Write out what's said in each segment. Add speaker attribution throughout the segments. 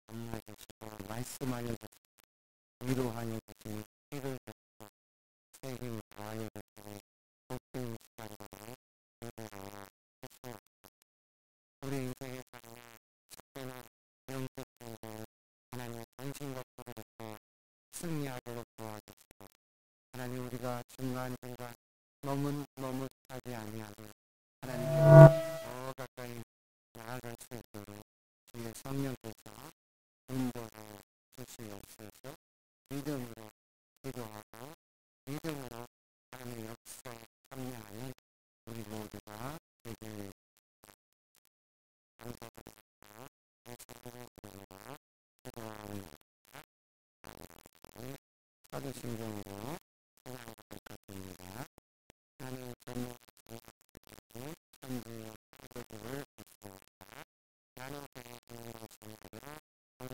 Speaker 1: 만나주시고 말씀 알려주시고 위로하여 주시니 피를 줬고 책임 다하여 주시니 복된 시간으로 예배하여 주시옵소서. 우리 인생에서는 첫째는 영적으로 하나님의 전신과 부르짖고 승리하도록 도와주시고 하나님 우리가 중간중간 너무 하지 아니하고 하나님께로 더 가까이 나아갈 수 있도록 주의 성령께서 인도해 주시옵소서. 믿음으로 기도하고 믿음으로 하나님의 역사에 참여하는 우리 모두가 되길 감사드리고 예수님의 이름으로 기도하옵나이다. 사도신경으로 신앙을 갖습니다. 하나님 전능하신 천지의 창조주를 믿습니다. 나는 그의 주님의 주님으로 우리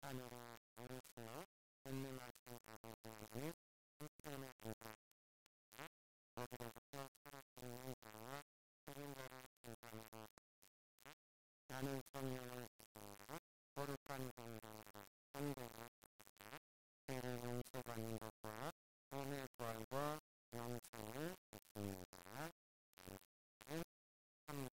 Speaker 1: 하늘을 오르시어 전능하신 아버지님 한편의 인간입니다. 어디로부터 살아있는 자와 죽은 자를 인간으로 나는 성령을 믿으며 거룩한 성령으로 성경을 믿으며 죄를 용서받는 것과 몸의 부활과 영생을 믿습니다. 한번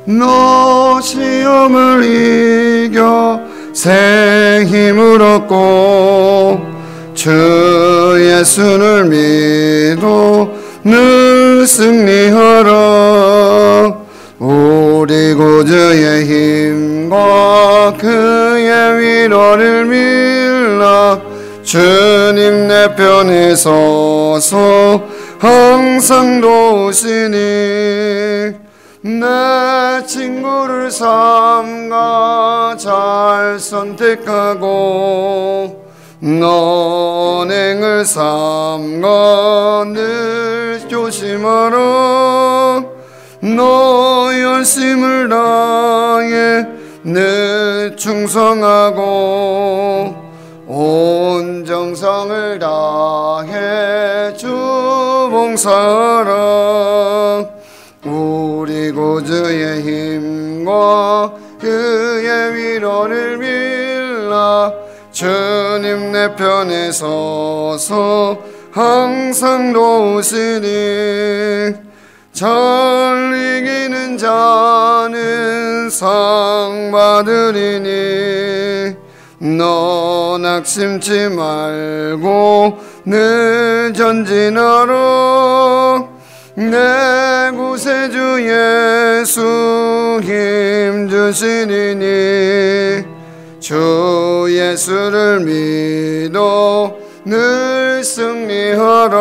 Speaker 2: 너 시험을 이겨 새 힘을 얻고 주 예수를 믿어 늘 승리하라. 우리 구주의 힘과 그의 위로를 빌라. 주님 내 편에 서서 항상 도우시니 내 친구를 삼가 잘 선택하고 너행을 삼가 늘 조심하라. 너 열심을 다해 늘 충성하고 온 정성을 다해 주 봉사하라. 우리 구주의 힘과 그의 위로를 빌라. 주님 내 편에 서서 항상 도우시니 잘 이기는 자는 상 받으리니 너 낙심치 말고 늘 전진하라. 내 구세주 예수 힘주시리니 주 예수를 믿어 늘 승리하라.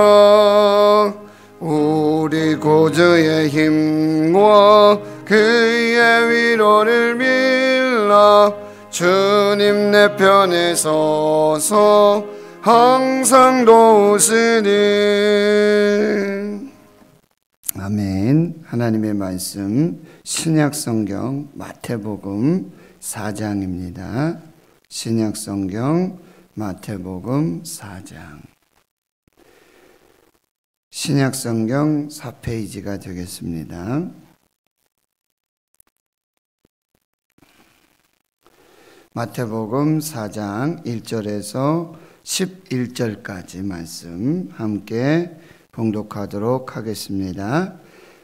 Speaker 2: 우리 구주의 힘과 그의 위로를 빌라. 주님 내 편에 서서 항상 도우시니. 아멘. 하나님의 말씀 신약성경 마태복음 4장입니다. 신약성경 마태복음 4장. 신약성경 4페이지가 되겠습니다. 마태복음 4장 1절에서 11절까지 말씀 함께 봉독하도록 하겠습니다.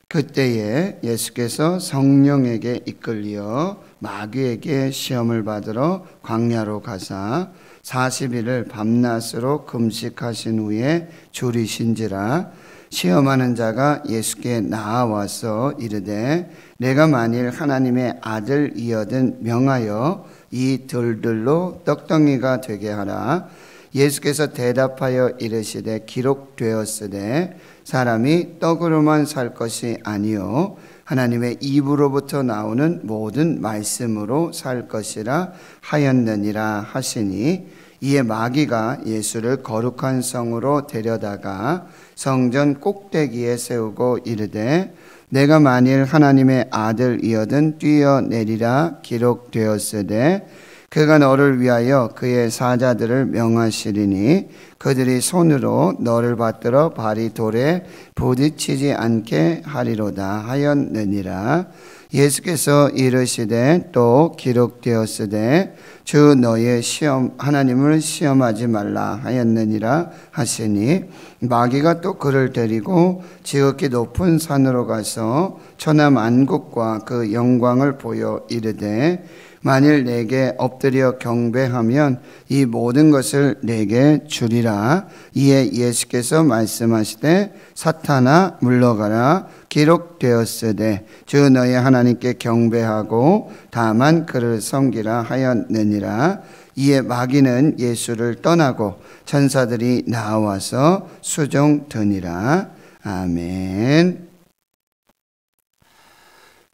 Speaker 2: 그때에 예수께서 성령에게 이끌려 마귀에게 시험을 받으러 광야로 가사 40일을 밤낮으로 금식하신 후에 줄이신지라. 시험하는 자가 예수께 나아와서 이르되 내가 만일 하나님의 아들이여든 명하여 이 돌들로 떡덩이가 되게 하라. 예수께서 대답하여 이르시되 기록되었으되 사람이 떡으로만 살 것이 아니요 하나님의 입으로부터 나오는 모든 말씀으로 살 것이라 하였느니라 하시니, 이에 마귀가 예수를 거룩한 성으로 데려다가 성전 꼭대기에 세우고 이르되 내가 만일 하나님의 아들이여든 뛰어내리라. 기록되었으되 그가 너를 위하여 그의 사자들을 명하시리니 그들이 손으로 너를 받들어 발이 돌에 부딪히지 않게 하리로다 하였느니라. 예수께서 이르시되 또 기록되었으되 주 너의 시험 하나님을 시험하지 말라 하였느니라 하시니, 마귀가 또 그를 데리고 지극히 높은 산으로 가서 천하만국과 그 영광을 보여 이르되 만일 내게 엎드려 경배하면 이 모든 것을 내게 주리라. 이에 예수께서 말씀하시되 사탄아 물러가라. 기록되었으되 주 너의 하나님께 경배하고 다만 그를 섬기라 하였느니라. 이에 마귀는 예수를 떠나고 천사들이 나와서 수종드니라. 아멘.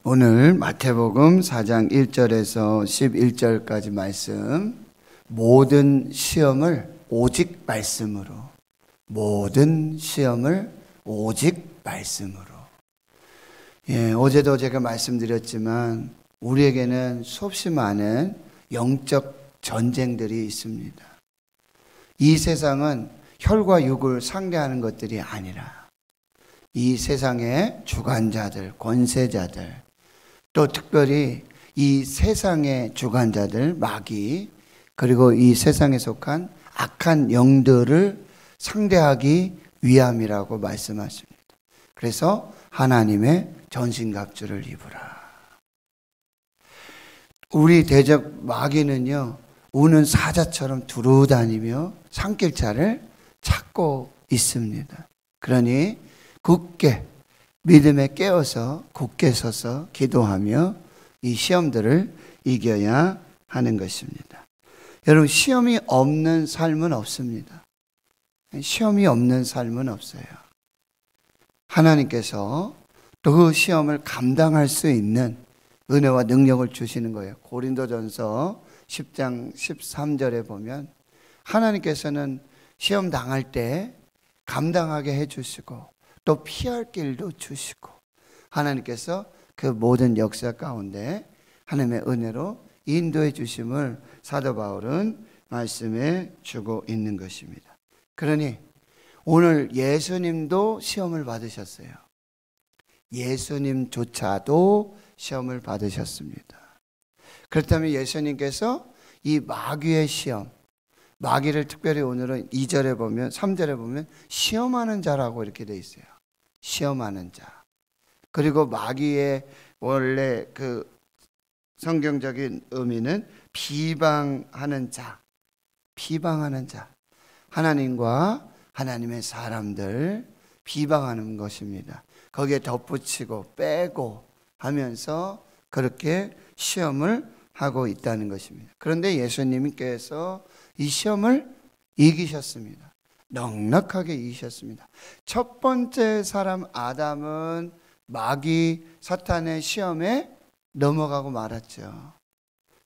Speaker 2: 오늘 마태복음 4장 1절에서 11절까지 말씀, 모든 시험을 오직 말씀으로, 모든 시험을 오직 말씀으로. 어제도 제가 말씀드렸지만 우리에게는 수없이 많은 영적 전쟁들이 있습니다. 이 세상은 혈과 육을 상대하는 것들이 아니라 이 세상의 주관자들, 권세자들, 또 특별히 이 세상의 주관자들, 마귀, 그리고 이 세상에 속한 악한 영들을 상대하기 위함이라고 말씀하십니다. 그래서 하나님의 전신갑주를 입으라. 우리 대적 마귀는요, 우는 사자처럼 두루다니며 산길차를 찾고 있습니다. 그러니 굳게 믿음에 깨어서 굳게 서서 기도하며 이 시험들을 이겨야 하는 것입니다. 여러분, 시험이 없는 삶은 없습니다. 시험이 없는 삶은 없어요. 하나님께서 또 그 시험을 감당할 수 있는 은혜와 능력을 주시는 거예요. 고린도전서 10장 13절에 보면 하나님께서는 시험 당할 때 감당하게 해주시고 또 피할 길도 주시고, 하나님께서 그 모든 역사 가운데 하나님의 은혜로 인도해 주심을 사도 바울은 말씀해 주고 있는 것입니다. 그러니 오늘 예수님도 시험을 받으셨어요. 예수님조차도 시험을 받으셨습니다. 그렇다면 예수님께서 이 마귀의 시험, 마귀를 특별히 오늘은 2절에 보면, 3절에 보면 시험하는 자라고 이렇게 돼 있어요. 시험하는 자. 그리고 마귀의 원래 그 성경적인 의미는 비방하는 자, 비방하는 자. 하나님과 하나님의 사람들 비방하는 것입니다. 거기에 덧붙이고 빼고 하면서 그렇게 시험을 하고 있다는 것입니다. 그런데 예수님께서 이 시험을 이기셨습니다. 넉넉하게 이기셨습니다. 첫 번째 사람 아담은 마귀 사탄의 시험에 넘어가고 말았죠.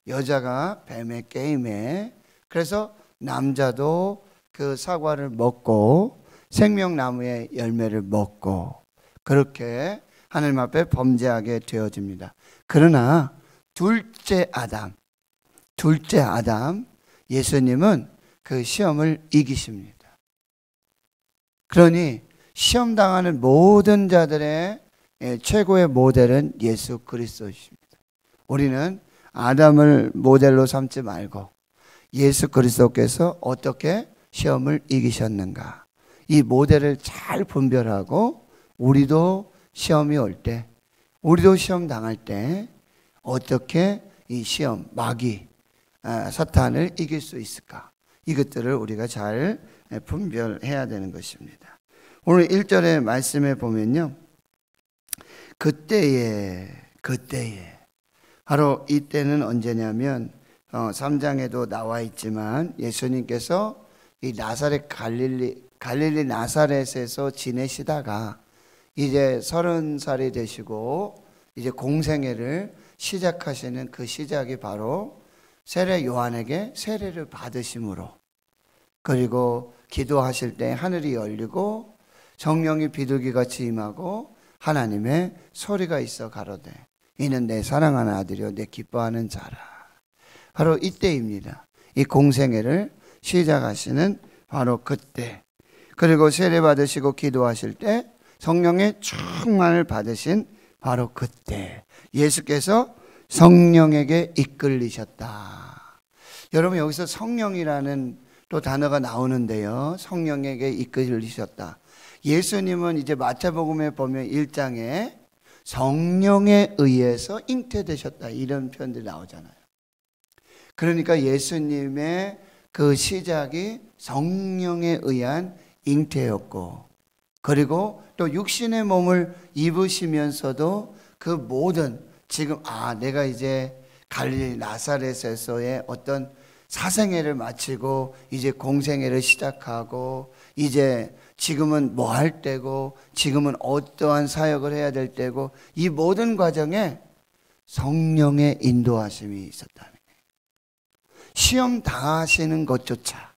Speaker 2: 여자가 뱀의 게임에, 그래서 남자도 그 사과를 먹고 생명나무의 열매를 먹고 그렇게 하나님 앞에 범죄하게 되어집니다. 그러나 둘째 아담, 예수님은 그 시험을 이기십니다. 그러니 시험 당하는 모든 자들의 최고의 모델은 예수 그리스도이십니다. 우리는 아담을 모델로 삼지 말고 예수 그리스도께서 어떻게 시험을 이기셨는가, 이 모델을 잘 분별하고 우리도 시험이 올 때, 우리도 시험 당할 때 어떻게 이 시험, 마귀, 사탄을 이길 수 있을까, 이것들을 우리가 잘 분별해야 되는 것입니다. 오늘 1절의 말씀에 보면요. 그때에 바로 이때는 언제냐면 3장에도 나와 있지만 예수님께서 이 나사렛 갈릴리 나사렛에서 지내시다가 이제 30살이 되시고 이제 공생애를 시작하시는 그 시작이 바로 세례 요한에게 세례를 받으심으로, 그리고 기도하실 때 하늘이 열리고 성령이 비둘기같이 임하고 하나님의 소리가 있어 가로되 이는 내 사랑하는 아들이요 내 기뻐하는 자라. 바로 이때입니다. 이 공생애를 시작하시는 바로 그때, 그리고 세례 받으시고 기도하실 때 성령의 충만을 받으신 바로 그때 예수께서 성령에게 이끌리셨다. 여러분, 여기서 성령이라는 또 단어가 나오는데요. 성령에게 이끌리셨다. 예수님은 이제 마태복음에 보면 1장에 성령에 의해서 잉태되셨다 이런 표현들이 나오잖아요. 그러니까 예수님의 그 시작이 성령에 의한 잉태였고, 그리고 또 육신의 몸을 입으시면서도 그 모든 지금 내가 이제 갈릴리 나사렛에서의 어떤 사생애를 마치고 이제 공생애를 시작하고 이제 지금은 뭐 할 때고 지금은 어떠한 사역을 해야 될 때고, 이 모든 과정에 성령의 인도하심이 있었다는 거예요. 시험 당하시는 것조차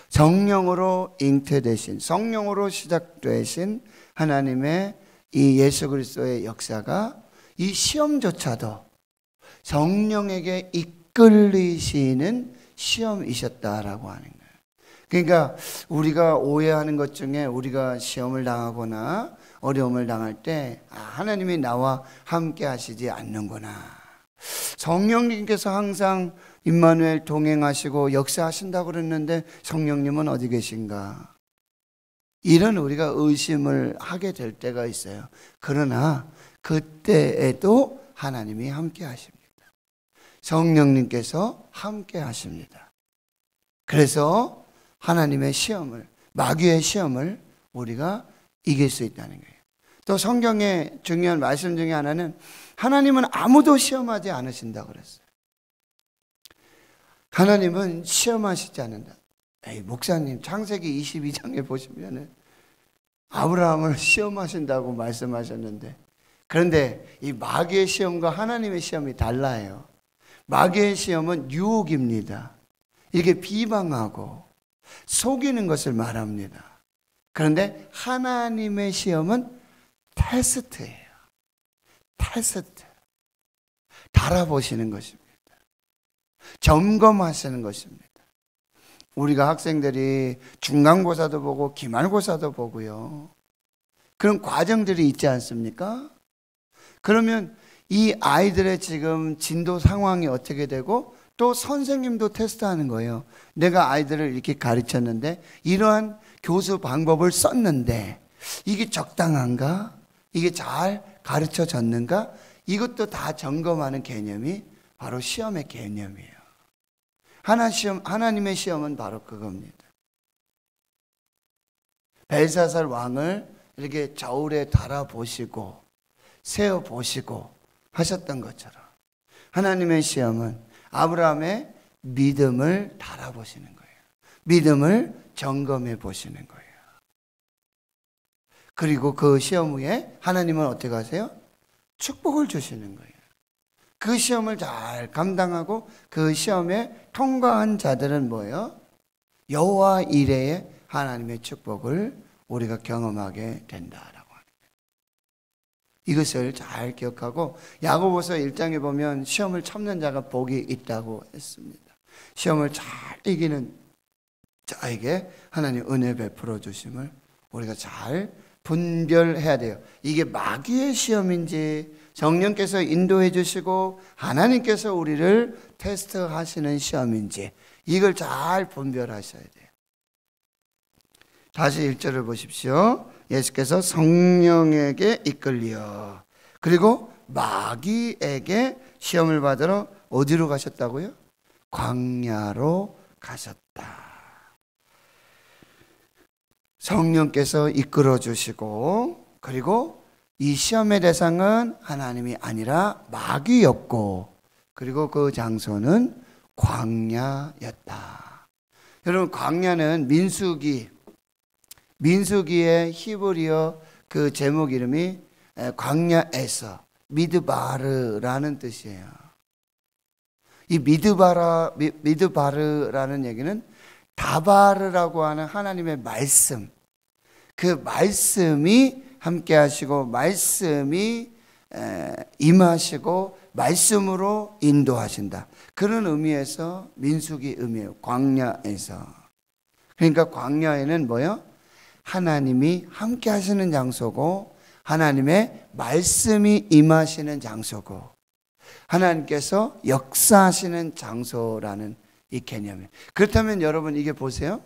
Speaker 2: 성령으로 잉태되신, 성령으로 시작되신 하나님의 이 예수 그리스도의 역사가 이 시험조차도 성령에게 이끌리시는 시험이셨다라고 하는 거예요. 그러니까 우리가 오해하는 것 중에 우리가 시험을 당하거나 어려움을 당할 때 하나님이 나와 함께 하시지 않는구나. 성령님께서 항상 임마누엘 동행하시고 역사하신다고 그랬는데 성령님은 어디 계신가? 이런 우리가 의심을 하게 될 때가 있어요. 그러나 그때에도 하나님이 함께 하십니다. 성령님께서 함께 하십니다. 그래서 하나님의 시험을, 마귀의 시험을 우리가 이길 수 있다는 거예요. 또 성경의 중요한 말씀 중에 하나는 하나님은 아무도 시험하지 않으신다고 그랬어요. 하나님은 시험하시지 않는다. 목사님, 창세기 22장에 보시면은 아브라함을 시험하신다고 말씀하셨는데, 그런데 이 마귀의 시험과 하나님의 시험이 달라요. 마귀의 시험은 유혹입니다. 이렇게 비방하고 속이는 것을 말합니다. 그런데 하나님의 시험은 테스트예요. 테스트. 달아보시는 것입니다. 점검하시는 것입니다. 우리가 학생들이 중간고사도 보고 기말고사도 보고요. 그런 과정들이 있지 않습니까? 그러면 이 아이들의 지금 진도 상황이 어떻게 되고 또 선생님도 테스트하는 거예요. 내가 아이들을 이렇게 가르쳤는데 이러한 교수 방법을 썼는데 이게 적당한가? 이게 잘 가르쳐졌는가? 이것도 다 점검하는 개념이 바로 시험의 개념이에요. 하나님의 시험은 바로 그겁니다. 벨사살 왕을 이렇게 저울에 달아보시고 세어보시고 하셨던 것처럼 하나님의 시험은 아브라함의 믿음을 달아보시는 거예요. 믿음을 점검해 보시는 거예요. 그리고 그 시험 후에 하나님은 어떻게 하세요? 축복을 주시는 거예요. 그 시험을 잘 감당하고 그 시험에 통과한 자들은 뭐예요? 여호와 이레의 하나님의 축복을 우리가 경험하게 된다라고 합니다. 이것을 잘 기억하고 야고보서 1장에 보면 시험을 참는 자가 복이 있다고 했습니다. 시험을 잘 이기는 자에게 하나님 은혜 베풀어 주심을 우리가 잘 분별해야 돼요. 이게 마귀의 시험인지 성령께서 인도해 주시고 하나님께서 우리를 테스트하시는 시험인지 이걸 잘 분별하셔야 돼요. 다시 1절을 보십시오. 예수께서 성령에게 이끌려 그리고 마귀에게 시험을 받으러 어디로 가셨다고요? 광야로 가셨다. 성령께서 이끌어 주시고, 그리고 이 시험의 대상은 하나님이 아니라 마귀였고, 그리고 그 장소는 광야였다. 여러분, 광야는 민수기의 히브리어 그 제목 이름이 광야에서 미드바르라는 뜻이에요. 이 미드바르라는 얘기는 다바르라고 하는 하나님의 말씀, 그 말씀이 함께 하시고 말씀이 임하시고 말씀으로 인도하신다. 그런 의미에서 민수기 의미예요. 광야에서. 그러니까 광야에는 뭐요? 하나님이 함께 하시는 장소고, 하나님의 말씀이 임하시는 장소고, 하나님께서 역사하시는 장소라는 이 개념이에요. 그렇다면 여러분, 이게 보세요.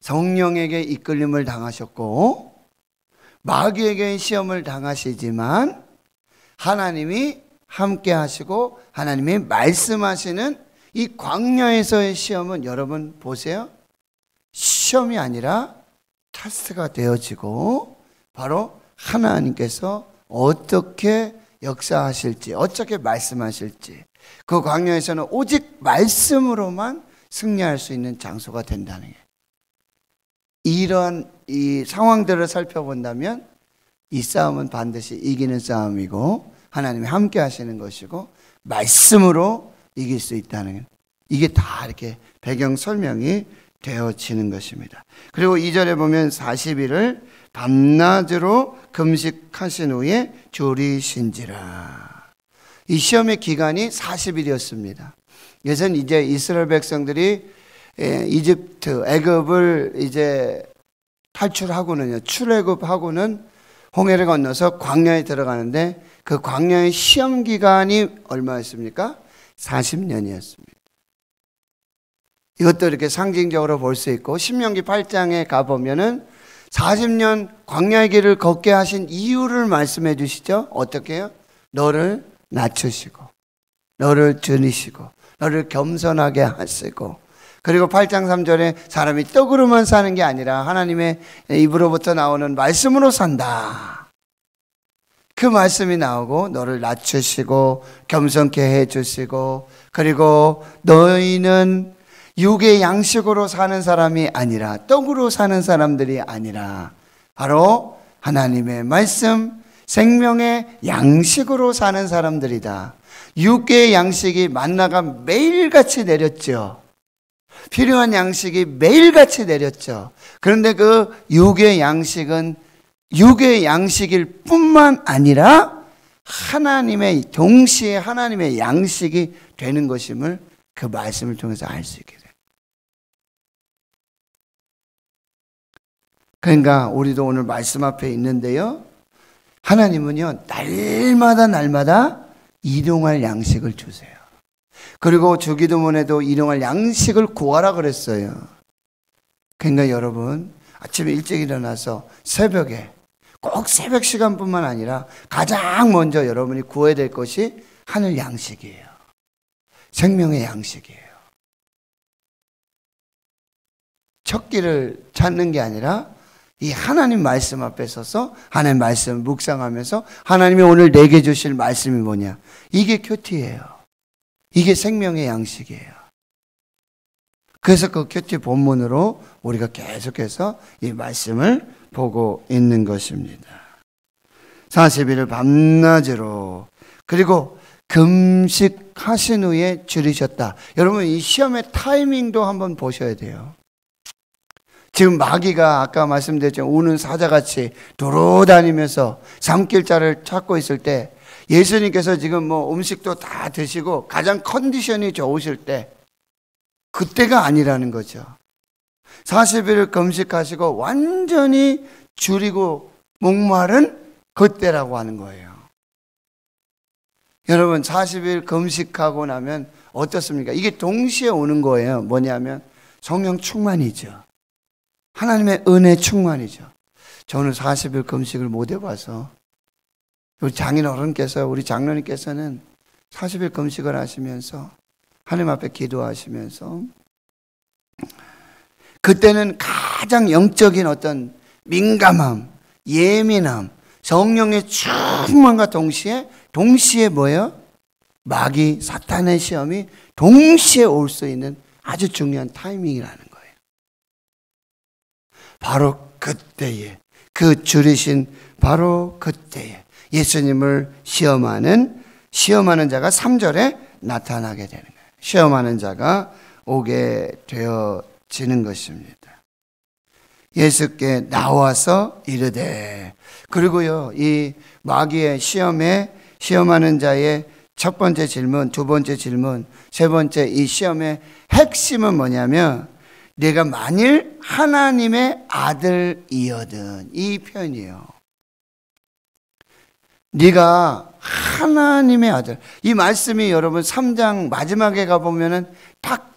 Speaker 2: 성령에게 이끌림을 당하셨고 마귀에게 시험을 당하시지만 하나님이 함께 하시고 하나님이 말씀하시는 이 광야에서의 시험은, 여러분 보세요, 시험이 아니라 테스트가 되어지고, 바로 하나님께서 어떻게 역사하실지, 어떻게 말씀하실지, 그 광야에서는 오직 말씀으로만 승리할 수 있는 장소가 된다는 거예요. 이런 이 상황들을 살펴본다면 이 싸움은 반드시 이기는 싸움이고, 하나님이 함께 하시는 것이고 말씀으로 이길 수 있다는 거예요. 이게 다 이렇게 배경 설명이 되어지는 것입니다. 그리고 2절에 보면 40일을 밤낮으로 금식하신 후에 줄이신지라. 이 시험의 기간이 40일이었습니다. 이것은 이제 이스라엘 백성들이 이집트, 애굽을 이제 탈출하고는요, 출애굽하고는 홍해를 건너서 광야에 들어가는데, 그 광야의 시험 기간이 얼마였습니까? 40년이었습니다. 이것도 이렇게 상징적으로 볼 수 있고, 신명기 8장에 가보면은 40년 광야의 길을 걷게 하신 이유를 말씀해 주시죠. 어떻게 해요? 너를 낮추시고, 너를 줄이시고, 너를 겸손하게 하시고, 그리고 8장 3절에 사람이 떡으로만 사는 게 아니라 하나님의 입으로부터 나오는 말씀으로 산다. 그 말씀이 나오고 너를 낮추시고 겸손케 해주시고, 그리고 너희는 육의 양식으로 사는 사람이 아니라, 떡으로 사는 사람들이 아니라 바로 하나님의 말씀, 생명의 양식으로 사는 사람들이다. 육의 양식이 만나가 매일같이 내렸죠. 필요한 양식이 매일같이 내렸죠. 그런데 그 육의 양식은 육의 양식일 뿐만 아니라 동시에 하나님의 양식이 되는 것임을 그 말씀을 통해서 알 수 있게 돼요. 그러니까 우리도 오늘 말씀 앞에 있는데요, 하나님은요 날마다 일용할 양식을 주세요. 그리고 주기도문에도 일용할 양식을 구하라 그랬어요. 그러니까 여러분, 아침에 일찍 일어나서 새벽에, 꼭 새벽 시간뿐만 아니라 가장 먼저 여러분이 구해야 될 것이 하늘 양식이에요. 생명의 양식이에요. 첫 끼를 찾는 게 아니라 이 하나님 말씀 앞에 서서 하나님 말씀을 묵상하면서 하나님이 오늘 내게 주실 말씀이 뭐냐, 이게 큐티예요. 이게 생명의 양식이에요. 그래서 그 큐티 본문으로 우리가 계속해서 이 말씀을 보고 있는 것입니다. 40일을 밤낮으로, 그리고 금식하신 후에 줄이셨다. 여러분, 이 시험의 타이밍도 한번 보셔야 돼요. 지금 마귀가 아까 말씀드렸죠, 우는 사자같이 돌아다니면서 삼킬자를 찾고 있을 때, 예수님께서 지금 뭐 음식도 다 드시고 가장 컨디션이 좋으실 때, 그때가 아니라는 거죠. 40일을 금식하시고 완전히 줄이고 목마른 그때라고 하는 거예요. 여러분, 40일 금식하고 나면 어떻습니까? 이게 동시에 오는 거예요. 뭐냐면 성령 충만이죠. 하나님의 은혜 충만이죠. 저는 40일 금식을 못 해봐서, 우리 장인어른께서, 우리 장로님께서는 40일 금식을 하시면서 하나님 앞에 기도하시면서, 그때는 가장 영적인 어떤 민감함, 예민함, 성령의 충만과 동시에 뭐예요? 마귀, 사탄의 시험이 동시에 올 수 있는 아주 중요한 타이밍이라는 거예요. 바로 그때에, 그 줄이신 바로 그때에 예수님을 시험하는 자가 3절에 나타나게 되는 거예요. 시험하는 자가 오게 되어지는 것입니다. 예수께 나와서 이르되, 그리고요, 이 마귀의 시험하는 자의 첫 번째 질문, 두 번째 질문, 세 번째 이 시험의 핵심은 뭐냐면, 내가 만일 하나님의 아들이거든, 이 표현이에요. 네가 하나님의 아들. 이 말씀이 여러분 3장 마지막에 가보면은 딱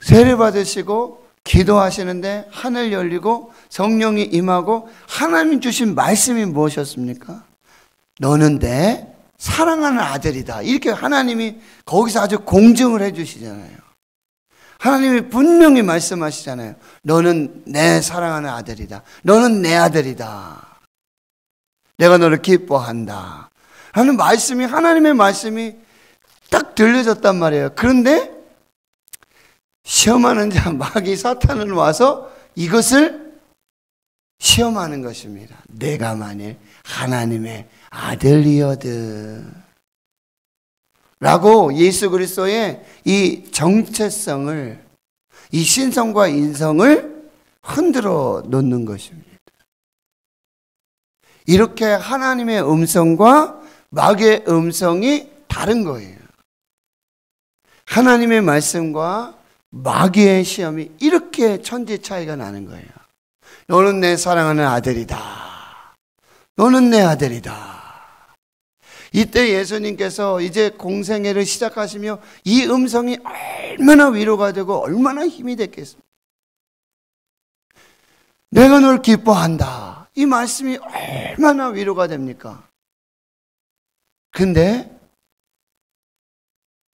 Speaker 2: 세례 받으시고 기도하시는데 하늘 열리고 성령이 임하고 하나님 주신 말씀이 무엇이었습니까? 너는 내 사랑하는 아들이다. 이렇게 하나님이 거기서 아주 공증을 해 주시잖아요. 하나님이 분명히 말씀하시잖아요. 너는 내 사랑하는 아들이다. 너는 내 아들이다. 내가 너를 기뻐한다 하는 말씀이, 하나님의 말씀이 딱 들려졌단 말이에요. 그런데 시험하는 자 마귀 사탄은 와서 이것을 시험하는 것입니다. 내가 만일 하나님의 아들이거든 라고 예수 그리스도의 이 정체성을, 이 신성과 인성을 흔들어 놓는 것입니다. 이렇게 하나님의 음성과 마귀의 음성이 다른 거예요. 하나님의 말씀과 마귀의 시험이 이렇게 천지 차이가 나는 거예요. 너는 내 사랑하는 아들이다. 너는 내 아들이다. 이때 예수님께서 이제 공생애를 시작하시며 이 음성이 얼마나 위로가 되고 얼마나 힘이 됐겠습니까? 내가 널 기뻐한다. 이 말씀이 얼마나 위로가 됩니까? 근데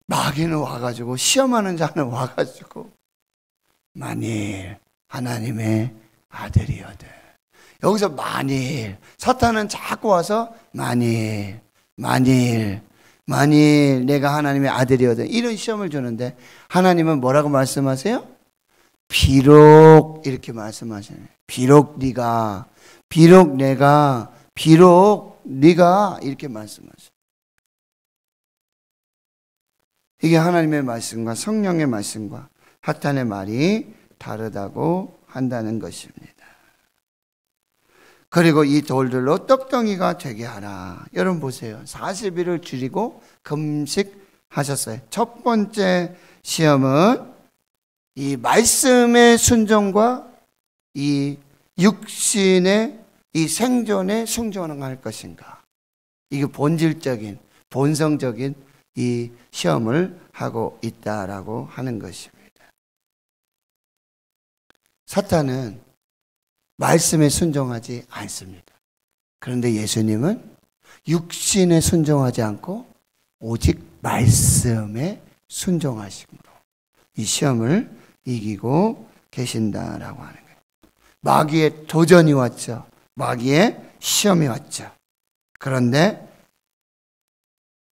Speaker 2: 마귀는 와가지고, 시험하는 자는 와가지고, 만일 하나님의 아들이거든. 여기서 만일, 사탄은 자꾸 와서 만일 내가 하나님의 아들이거든, 이런 시험을 주는데 하나님은 뭐라고 말씀하세요? 비록, 이렇게 말씀하시네요. 비록 네가, 비록 내가, 비록 네가, 이렇게 말씀하세요. 이게 하나님의 말씀과 성령의 말씀과 사탄의 말이 다르다고 한다는 것입니다. 그리고 이 돌들로 떡덩이가 되게 하라. 여러분 보세요. 40일을 줄이고 금식하셨어요. 첫 번째 시험은 이 말씀의 순종과 이 육신의 이 생존에 순종할 것인가. 이게 본질적인, 본성적인 이 시험을 하고 있다라고 하는 것입니다. 사탄은 말씀에 순종하지 않습니다. 그런데 예수님은 육신에 순종하지 않고 오직 말씀에 순종하심으로 이 시험을 이기고 계신다라고 하는 거예요. 마귀의 도전이 왔죠. 마귀의 시험이 왔죠. 그런데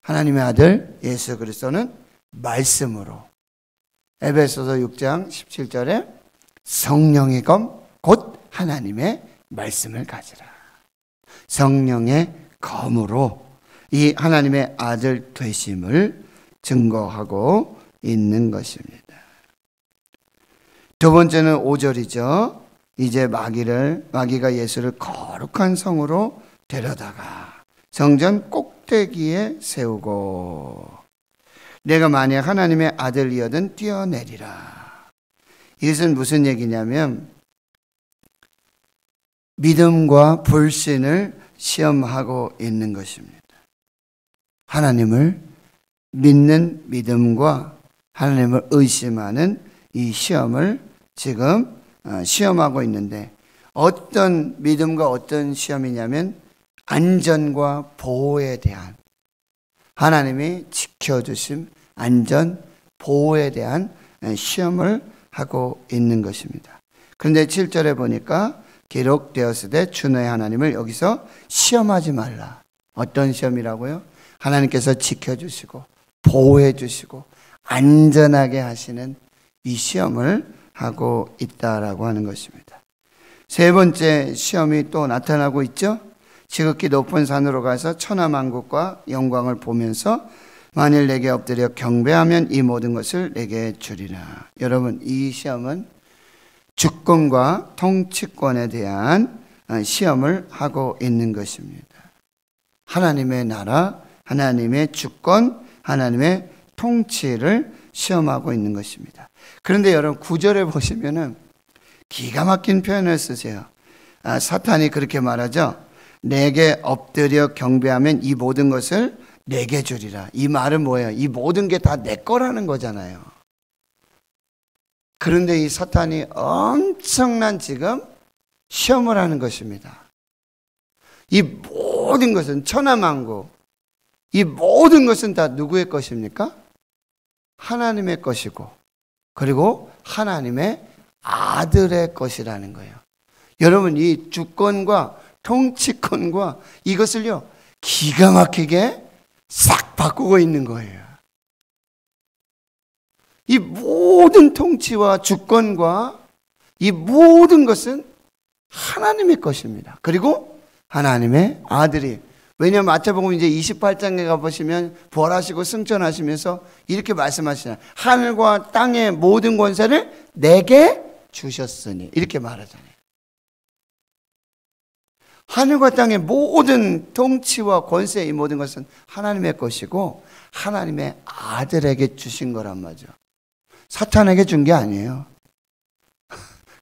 Speaker 2: 하나님의 아들 예수 그리스도는 말씀으로, 에베소서 6장 17절에 성령의 검 곧 하나님의 말씀을 가지라. 성령의 검으로 이 하나님의 아들 되심을 증거하고 있는 것입니다. 두 번째는 5절이죠. 이제 마귀가 예수를 거룩한 성으로 데려다가 성전 꼭대기에 세우고 내가 만약 하나님의 아들이거든 뛰어내리라. 이것은 무슨 얘기냐면 믿음과 불신을 시험하고 있는 것입니다. 하나님을 믿는 믿음과 하나님을 의심하는 이 시험을 지금 시험하고 있는데, 어떤 믿음과 어떤 시험이냐면 안전과 보호에 대한, 하나님이 지켜주심, 안전, 보호에 대한 시험을 하고 있는 것입니다. 그런데 7절에 보니까 기록되었으되 주 너의 하나님을 여기서 시험하지 말라. 어떤 시험이라고요? 하나님께서 지켜주시고 보호해 주시고 안전하게 하시는 이 시험을 하고 있다라고 하는 것입니다. 세 번째 시험이 또 나타나고 있죠. 지극히 높은 산으로 가서 천하만국과 영광을 보면서 만일 내게 엎드려 경배하면 이 모든 것을 내게 주리라. 여러분, 이 시험은 주권과 통치권에 대한 시험을 하고 있는 것입니다. 하나님의 나라, 하나님의 주권, 하나님의 통치를 시험하고 있는 것입니다. 그런데 여러분 9절에 보시면은 기가 막힌 표현을 쓰세요. 사탄이 그렇게 말하죠. 내게 엎드려 경배하면 이 모든 것을 내게 주리라. 이 말은 뭐예요? 이 모든 게 다 내 거라는 거잖아요. 그런데 이 사탄이 엄청난 지금 시험을 하는 것입니다. 이 모든 것은 천하만국, 이 모든 것은 다 누구의 것입니까? 하나님의 것이고, 그리고 하나님의 아들의 것이라는 거예요. 여러분, 이 주권과 통치권과 이것을요 기가 막히게 싹 바꾸고 있는 거예요. 이 모든 통치와 주권과 이 모든 것은 하나님의 것입니다. 그리고 하나님의 아들이, 왜냐하면 마태복음 이제 28장에 가보시면 부활하시고 승천하시면서 이렇게 말씀하시잖아요. 하늘과 땅의 모든 권세를 내게 주셨으니, 이렇게 말하잖아요. 하늘과 땅의 모든 통치와 권세, 이 모든 것은 하나님의 것이고 하나님의 아들에게 주신 거란 말이죠. 사탄에게 준 게 아니에요.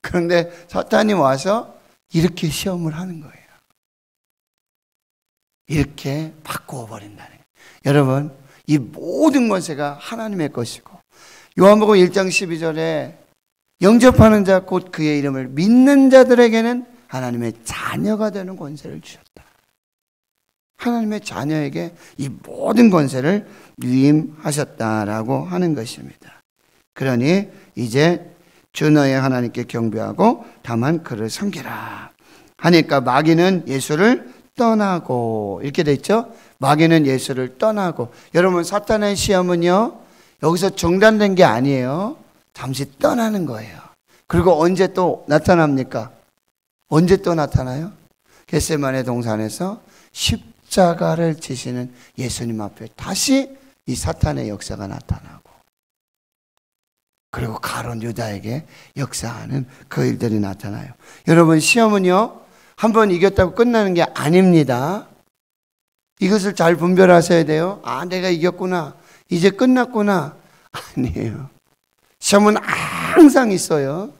Speaker 2: 그런데 사탄이 와서 이렇게 시험을 하는 거예요. 이렇게 바꾸어 버린다는 거예요. 여러분, 이 모든 권세가 하나님의 것이고, 요한복음 1장 12절에 영접하는 자 곧 그의 이름을 믿는 자들에게는 하나님의 자녀가 되는 권세를 주셨다. 하나님의 자녀에게 이 모든 권세를 위임하셨다라고 하는 것입니다. 그러니 이제 주 너의 하나님께 경배하고 다만 그를 섬기라 하니까 마귀는 예수를 떠나고, 이렇게 돼 있죠. 마귀는 예수를 떠나고. 여러분, 사탄의 시험은요 여기서 중단된 게 아니에요. 잠시 떠나는 거예요. 그리고 언제 또 나타납니까? 언제 또 나타나요? 겟세마네 동산에서 십자가를 지시는 예수님 앞에 다시 이 사탄의 역사가 나타나고, 그리고 가룟 유다에게 역사하는 그 일들이 나타나요. 여러분, 시험은요 한번 이겼다고 끝나는 게 아닙니다. 이것을 잘 분별하셔야 돼요. 아, 내가 이겼구나, 이제 끝났구나. 아니에요. 시험은 항상 있어요.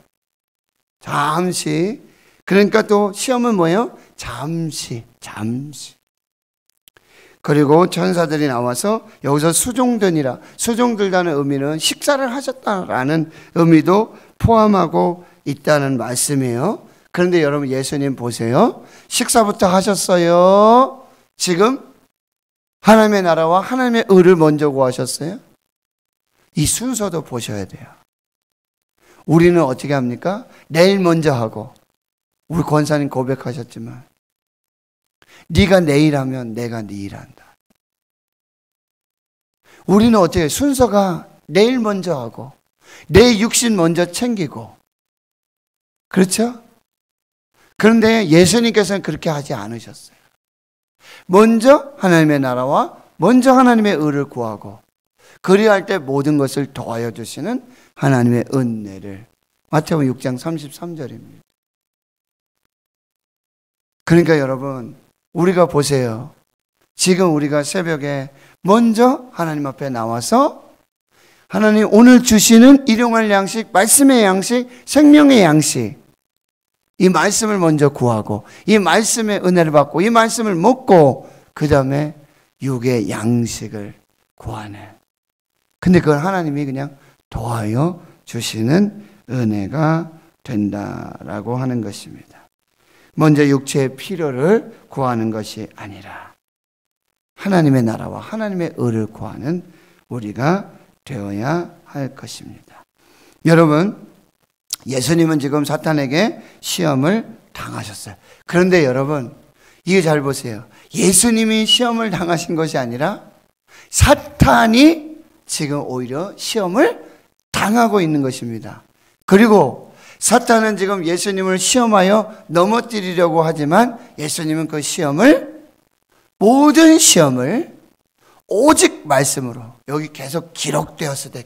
Speaker 2: 잠시. 그러니까 또 시험은 뭐예요? 잠시. 그리고 천사들이 나와서 여기서 수종드니라. 수종들다는 의미는 식사를 하셨다라는 의미도 포함하고 있다는 말씀이에요. 그런데 여러분, 예수님 보세요. 식사부터 하셨어요? 지금 하나님의 나라와 하나님의 의를 먼저 구하셨어요? 이 순서도 보셔야 돼요. 우리는 어떻게 합니까? 내일 먼저 하고, 우리 권사님 고백하셨지만 네가 내일 하면 내가 내일 한다. 우리는 어떻게 순서가 내일 먼저 하고 내 육신 먼저 챙기고, 그렇죠? 그런데 예수님께서는 그렇게 하지 않으셨어요. 먼저 하나님의 나라와 먼저 하나님의 의를 구하고, 그리할 때 모든 것을 더하여 주시는 하나님의 은혜를. 마태복음 6장 33절입니다. 그러니까 여러분, 우리가 보세요. 지금 우리가 새벽에 먼저 하나님 앞에 나와서 하나님 오늘 주시는 일용할 양식, 말씀의 양식, 생명의 양식, 이 말씀을 먼저 구하고 이 말씀의 은혜를 받고 이 말씀을 먹고 그 다음에 육의 양식을 구하는, 근데 그걸 하나님이 그냥 더하여 주시는 은혜가 된다라고 하는 것입니다. 먼저 육체의 필요를 구하는 것이 아니라 하나님의 나라와 하나님의 의를 구하는 우리가 되어야 할 것입니다. 여러분, 예수님은 지금 사탄에게 시험을 당하셨어요. 그런데 여러분, 이거 잘 보세요. 예수님이 시험을 당하신 것이 아니라 사탄이 지금 오히려 시험을 당하고 있는 것입니다. 그리고 사탄은 지금 예수님을 시험하여 넘어뜨리려고 하지만 예수님은 그 시험을, 모든 시험을 오직 말씀으로, 여기 계속 기록되었을 때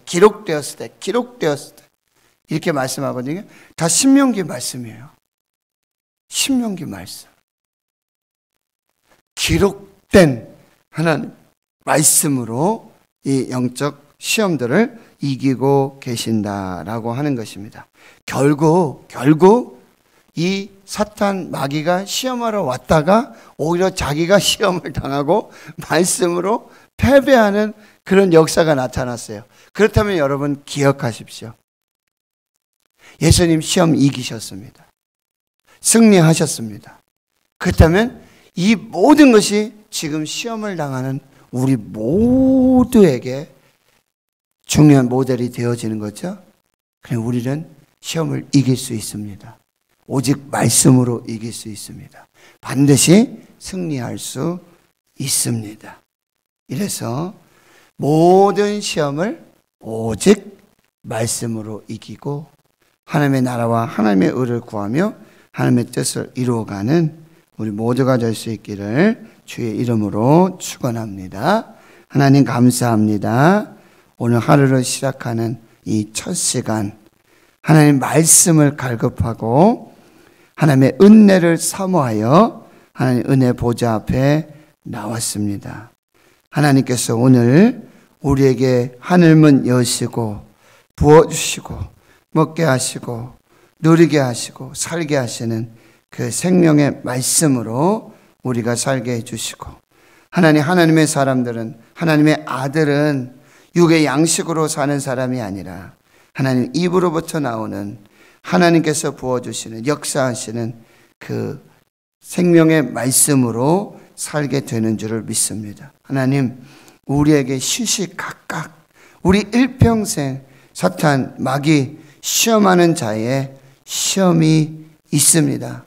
Speaker 2: 이렇게 말씀하거든요. 다 신명기 말씀이에요. 신명기 말씀. 기록된 하나님 말씀으로 이 영적 시험들을 이기고 계신다라고 하는 것입니다. 결국 이 사탄 마귀가 시험하러 왔다가 오히려 자기가 시험을 당하고 말씀으로 패배하는 그런 역사가 나타났어요. 그렇다면 여러분 기억하십시오. 예수님 시험 이기셨습니다. 승리하셨습니다. 그렇다면 이 모든 것이 지금 시험을 당하는 우리 모두에게 중요한 모델이 되어지는 거죠. 그럼 우리는 시험을 이길 수 있습니다. 오직 말씀으로 이길 수 있습니다. 반드시 승리할 수 있습니다. 이래서 모든 시험을 오직 말씀으로 이기고 하나님의 나라와 하나님의 의를 구하며 하나님의 뜻을 이루어가는 우리 모두가 될 수 있기를 주의 이름으로 축원합니다. 하나님 감사합니다. 오늘 하루를 시작하는 이 첫 시간, 하나님 말씀을 갈급하고 하나님의 은혜를 사모하여 하나님 은혜 보좌 앞에 나왔습니다. 하나님께서 오늘 우리에게 하늘문 여시고 부어주시고 먹게 하시고 누리게 하시고 살게 하시는 그 생명의 말씀으로 우리가 살게 해주시고, 하나님의 사람들은, 하나님의 아들은 육의 양식으로 사는 사람이 아니라 하나님 입으로부터 나오는 하나님께서 부어주시는 역사하시는 그 생명의 말씀으로 살게 되는 줄을 믿습니다. 하나님, 우리에게 시시각각 우리 일평생 사탄 마귀 시험하는 자의 시험이 있습니다.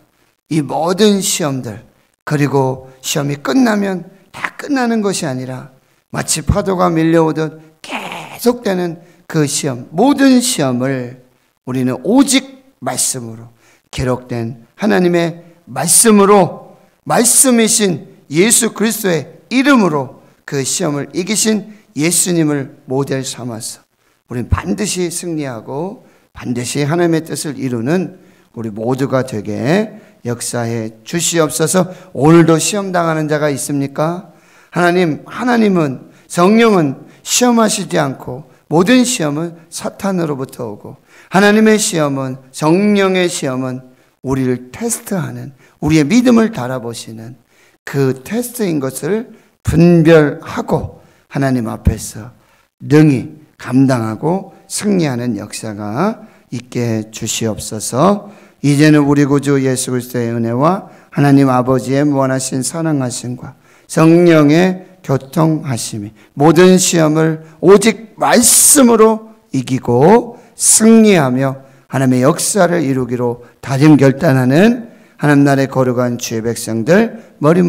Speaker 2: 이 모든 시험들, 그리고 시험이 끝나면 다 끝나는 것이 아니라 마치 파도가 밀려오듯 계속되는 그 시험, 모든 시험을 우리는 오직 말씀으로, 기록된 하나님의 말씀으로, 말씀이신 예수 그리스도의 이름으로 그 시험을 이기신 예수님을 모델 삼아서 우리는 반드시 승리하고 반드시 하나님의 뜻을 이루는 우리 모두가 되게 역사해 주시옵소서. 오늘도 시험당하는 자가 있습니까? 하나님은, 성령은 시험하시지 않고 모든 시험은 사탄으로부터 오고, 하나님의 시험은, 성령의 시험은 우리를 테스트하는, 우리의 믿음을 달아보시는 그 테스트인 것을 분별하고 하나님 앞에서 능히 감당하고 승리하는 역사가 있게 주시옵소서. 이제는 우리 구주 예수 그리스도의 은혜와 하나님 아버지의 무한하신 사랑하심과 성령의 교통하심이 모든 시험을 오직 말씀으로 이기고 승리하며 하나님의 역사를 이루기로 다짐 결단하는 하나님 나라의 거룩한 주의 백성들 머리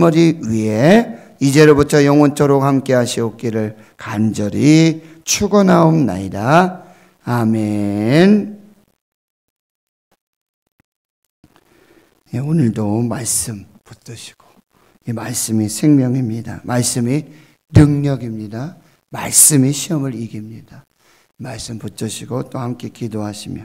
Speaker 2: 위에 이제로부터 영원토록 함께 하시옵기를 간절히 축원하옵나이다. 아멘. 오늘도 말씀 붙드시고, 이 말씀이 생명입니다. 말씀이 능력입니다. 말씀이 시험을 이깁니다. 말씀 붙드시고 또 함께 기도하시며